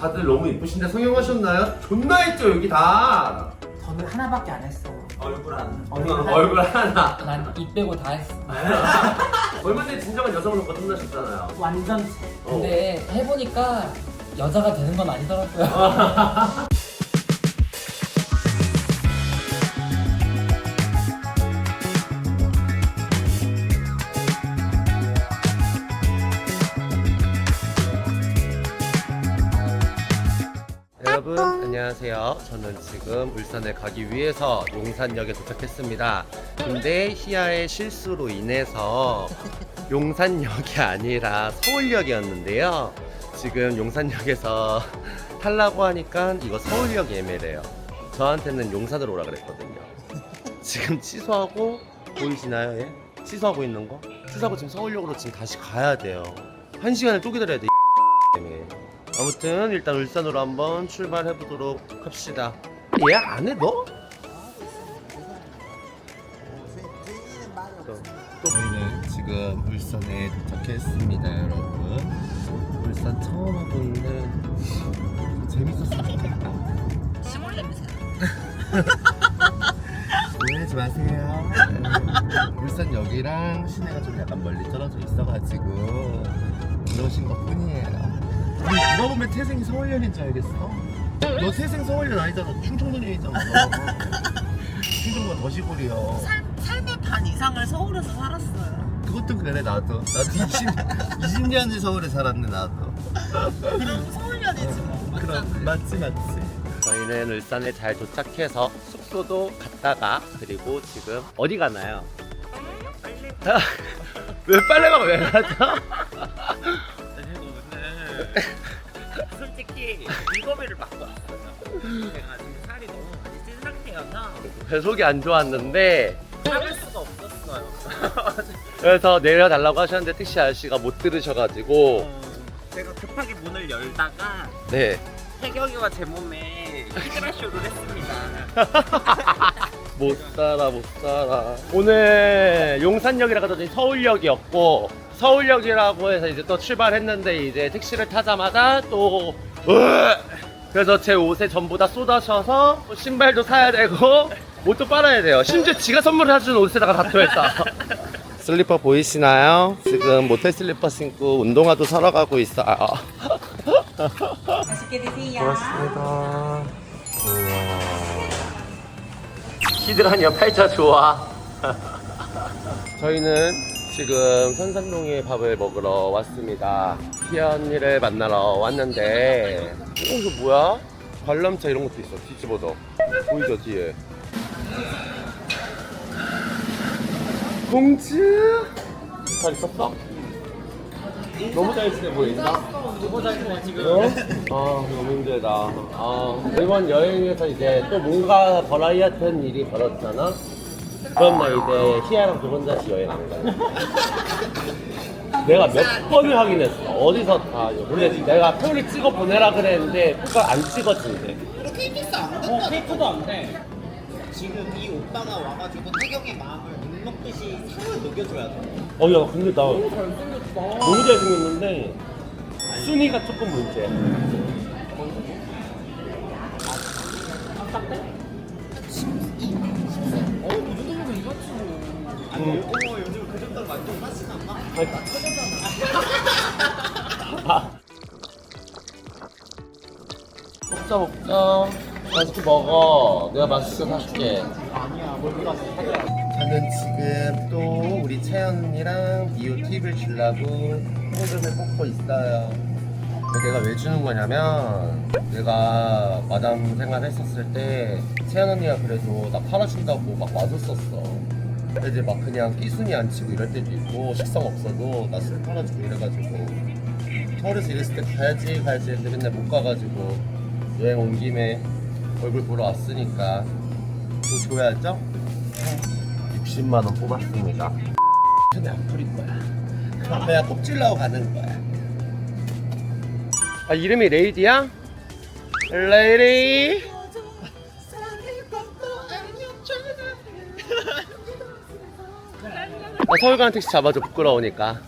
다들 너무 이쁘신데 성형하셨나요? 존나 했죠 여기 다. 저는 하나밖에 안 했어. 얼굴 안. 얼굴 하나. 난 입 빼고 다 했어. 얼마 전에 진정한 여성으로 거듭나셨잖아요. 완전체. 근데 해보니까 여자가 되는 건 아니더라고요. 여러분 안녕하세요. 저는 지금 울산에 가기 위해서 용산역에 도착했습니다. 근데 희아의 실수로 인해서 용산역이 아니라 서울역이었는데요. 지금 용산역에서 타려고 하니까 이거 서울역 예매래요. 저한테는 용산으로 오라 그랬거든요. 지금 취소하고 보이시나요? 예? 취소하고 있는 거? 취소하고 지금 서울역으로 지금 다시 가야 돼요. 1시간을 또 기다려야 돼. 때문에. 아무튼 일단 울산으로 한번 출발해 보도록 합시다. 예약 안 해 너? 저희는 지금 울산에 도착했습니다, 여러분. 울산 처음 와보는데 재밌었으면 좋겠다. 시골 냄새. 오해하지 마세요. 울산역이랑 시내가 좀 약간 멀리 떨어져 있어가지고 그러신 것 뿐이에요. 아니 누가 보면 태생이 서울년인 줄 알겠어? 너 태생 서울년 아니잖아. 충청도년이잖아. 충청도가 더 시골이야. 삶의 반 이상을 서울에서 살았어요. 그것도 그래 나도 20년을 서울에 살았네 나도. 그럼 서울년이지 뭐. 그럼 맞지. 저희는 울산에 잘 도착해서 숙소도 갔다가 그리고 지금 어디 가나요? 왜 빨래가 왜 가죠? 솔직히 일거비를 받고 왔어요. 제가 지금 살이 너무 많이 찐 상태여서 배속이 안 좋았는데 참을 수가 없었어요. 그래서 내려달라고 하셨는데 택시 아저씨가 못 들으셔가지고 제가 급하게 문을 열다가 네 혜경이와 제 몸에 히드라쇼를 했습니다. 못 살아. 오늘 용산역이라 가더니 서울역이었고 서울역이라고 해서 이제 또 출발했는데 이제 택시를 타자마자 또 그래서 제 옷에 전부 다 쏟아셔서 신발도 사야 되고 옷도 빨아야 돼요. 심지어 지가 선물해준 옷에다가 다 토했어. 슬리퍼 보이시나요? 지금 모텔 슬리퍼 신고 운동화도 사러 가고 있어요. 맛있게 드세요. 고맙습니다. 우와. 히드라니아 팔자 좋아. 저희는 지금 선산동에 밥을 먹으러 왔습니다. 희아 언니를 만나러 왔는데 이거 뭐야? 관람차 이런 것도 있어. 뒤집어져. 보이죠 뒤에? 공주! 잘 있었어? 너무 잘 지내 보인다? 너무 잘 지내 지금. 아 너무 힘들다. 이번 여행에서 이제 또 뭔가 버라이어티한 일이 벌어졌잖아. 그럼 나 이제 희아랑 두 번 다시 여행 안 가요. 내가 몇 번을 확인했어. 어디서 다. 근데 내가 표를 찍어 보내라 그랬는데 표가 안 찍어진대. KBS 안 어 케이크도 안 돼. 지금 이 오빠가 와가지고 혜경의 마음을 물 먹듯이 상을 녹여줘야 돼. 야 근데 나 너무 잘생겼는데 순위가 조금 문제야. 이 정도면 이거지. 요즘 그 정도로 완전 맛이 안 나. 아니, 먹자. 맛있게 먹어. 내가 맛있게 사줄게. 아니야 뭘 가서 사겨. 저는 지금 또 우리 채연이랑 미호 팁을 주려고 현금을 뽑고 있어요. 내가 왜 주는 거냐면 내가 마담 생활했었을 때 채연 언니가 그래도 나 팔아준다고 막 와줬었어. 근데 이제 막 그냥 끼순이 안 치고 이럴 때도 있고 식성 없어도 나 술 팔아주고 이래가지고 서울에서 이랬을 때 가야지 했는데 맨날 못 가가지고 여행 온 김에 얼굴 보러 왔으니까 또 줘야죠? 60만원 뽑았습니다. 전에 안 뿌릴 거야. 그럼 내가 꼽질라고 가는 거야. 아 이름이 레이디야? 레이디. 나 서울 가는 택시 잡아줘 부끄러우니까.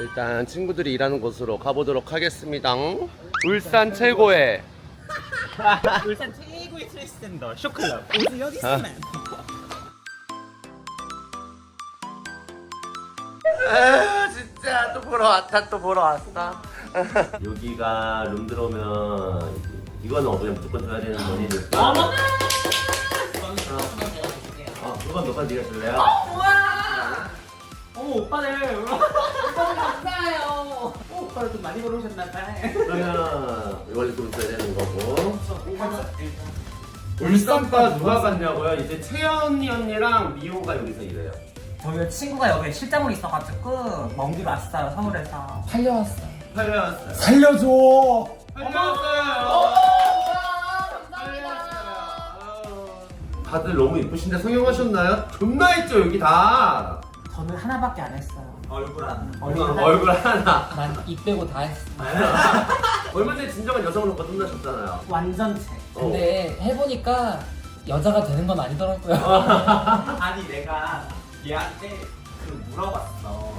일단 친구들이 일하는 곳으로 가보도록 하겠습니다. 울산 최고의 울산 최고의 스트레스 센터 쇼클럽 오늘 여기 있으면 진짜 또 보러 왔다. 여기가 룸 들어오면 이거는 그냥 무조건 줘야 되는 돈이니까. 그건 너가 네가 줄래요? 어머 오빠들 오빠들 감사해요. 오빠들 좀 많이 벌어오셨나봐요. 그러면 원래 돈 줘야 되는 거고. 울산바 누가 갔냐고요? 이제 채연이 언니랑 미호가 여기서 일해요. 저희 친구가 여기 실장으로 있어가지고 먼 길 왔어요 서울에서. 팔려왔어. 살려왔어요. 살려줘. 살려왔어요. 다들 너무 이쁘신데 성형하셨나요? 존나 있죠 여기 다. 저는 하나밖에 안 했어요. 얼굴 하나. 얼굴 하나. 난 입 빼고 다 했어. 얼마 전에 진정한 여성으로 거듭나셨잖아요. 완전체. 근데 해보니까 여자가 되는 건 아니더라고요. 아니 내가 얘한테 물어봤어.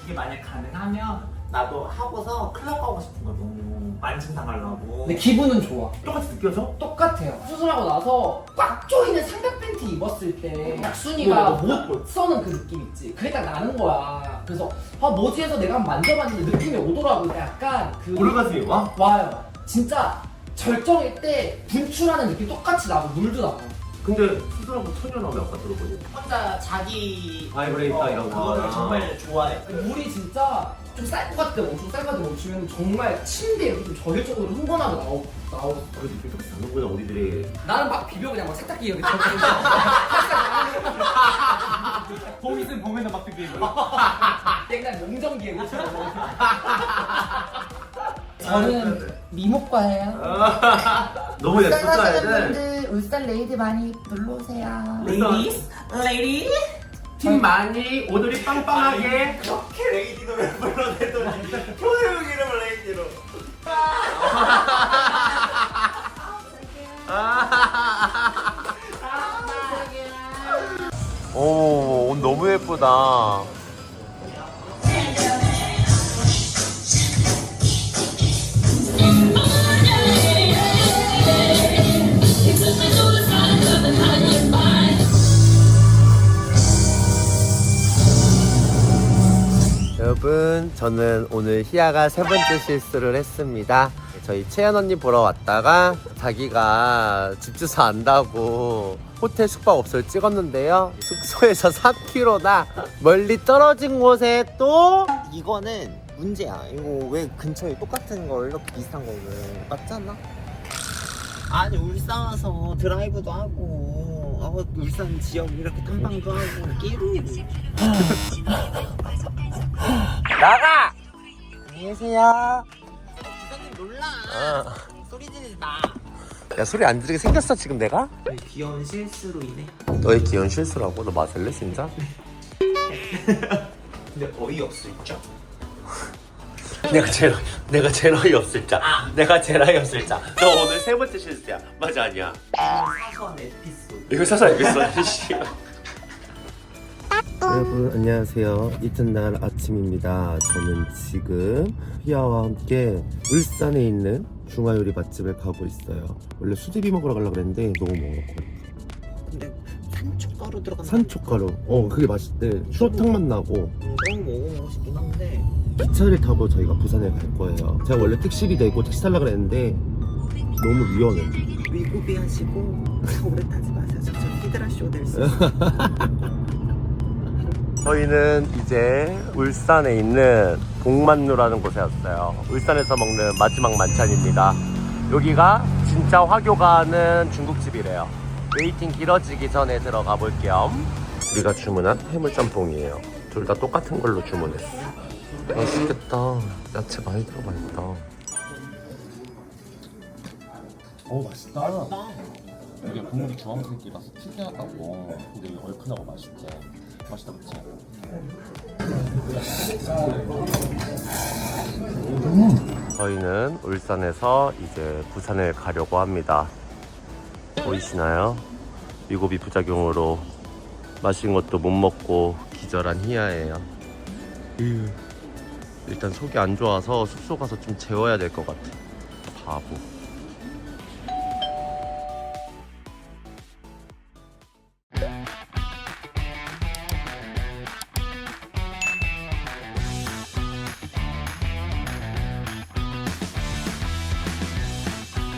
이게 만약 가능하면 나도 하고서 클럽 가고 싶은 거 너무 만증당하려고. 근데 기분은 좋아. 똑같이 느껴져? 똑같아요. 수술하고 나서 꽉 조이는 삼각 팬티 입었을 때 약순이가 못 써는 그 느낌 있지. 그게 딱 나는 거야. 그래서 뭐지 해서 내가 한번 만져봤는데 느낌이 오더라고. 약간 오르가슴이 와? 와요. 진짜 절정일 때 분출하는 느낌 똑같이 나고 물도 나고. 근데 수술하고 천연 나오면 아까 들어보니 혼자 자기 바이브레이터 이런 거. 그거를 정말 좋아해. 물이 진짜 좀 쌀 것 같을 때 엄청 쌀 것 같을 때 멈추면 정말 침대 이렇게 좀 저혈적으로 흥건하게 나오고. 그래도 이렇게 잡는구나 우리들이. 나는 막 비벼 그냥 막 세탁기 여기 저기 봄 있으면 봄에는 막 그게 옛날 용정기에 그처럼. 저는 미모과예요. 너무 예쁘다 애들. 울산 레이디 많이 놀러 오세요. 레이디스? 레이디? 팀 많이 오늘이 빵빵하게. 그렇게 레이디 노래를 불러내더니 효영 이름을 레이디로. 오, 옷 너무 예쁘다. 여러분, 저는 오늘 희아가 3번째 실수를 했습니다. 저희 채연 언니 보러 왔다가 자기가 집 주소 안다고 호텔 숙박 업소를 찍었는데요. 숙소에서 3km나 멀리 떨어진 곳에 또 이거는 문제야. 이거 왜 근처에 똑같은 걸 이렇게 비슷한 거는 맞지 않나? 아니 울산 와서 드라이브도 하고 울산 지역 이렇게 탐방도 하고 끼루 나가! 안녕히 계세요. 기사님 놀라. 소리 지르지 마. 야, 소리 안 지르게 생겼어 지금 내가? 귀여운 실수로 인해. 너의 귀여운 실수라고? 너 맞을래 진짜? 근데 어이없을 죠. 내가 제일 어이없을 자. 내가 제일 어이없을 자. 너 오늘 3번째 실수야. 맞아 아니야? 사선 에피소드. 이거 사서 알겠어. 씨. 여러분 안녕하세요. 이튿날 아침입니다. 저는 지금 희아와 함께 울산에 있는 중화요리 맛집을 가고 있어요. 원래 수제비 먹으러 가려고 그랬는데 너무 먹었고. 근데 산초가루 들어간. 산초가루. 그게 맛있대. 추어탕 맛 나고. 너무 먹어보고 싶긴 한데. 기차를 타고 저희가 부산에 갈 거예요. 제가 원래 택시비 내고 택시 타려고 그랬는데 너무 위험해. 위고비 하시고 오래 타지 마세요. 저 히드라쇼 될 수 있어요. 저희는 이제 울산에 있는 동만루라는 곳에 왔어요. 울산에서 먹는 마지막 만찬입니다. 여기가 진짜 화교가 하는 중국집이래요. 웨이팅 길어지기 전에 들어가 볼게요. 우리가 주문한 해물짬뽕이에요. 둘 다 똑같은 걸로 주문했어. 맛있겠다. 야채 많이 들어가 있다. 맛있다. 이게 국물이 주황색이라서 특이하다고. 근데 이게 얼큰하고 맛있대. 맛있다, 그치? 저희는 울산에서 이제 부산을 가려고 합니다. 보이시나요? 위고비 부작용으로 맛있는 것도 못 먹고 기절한 희야예요. 일단 속이 안 좋아서 숙소 가서 좀 재워야 될 것 같아. 바보.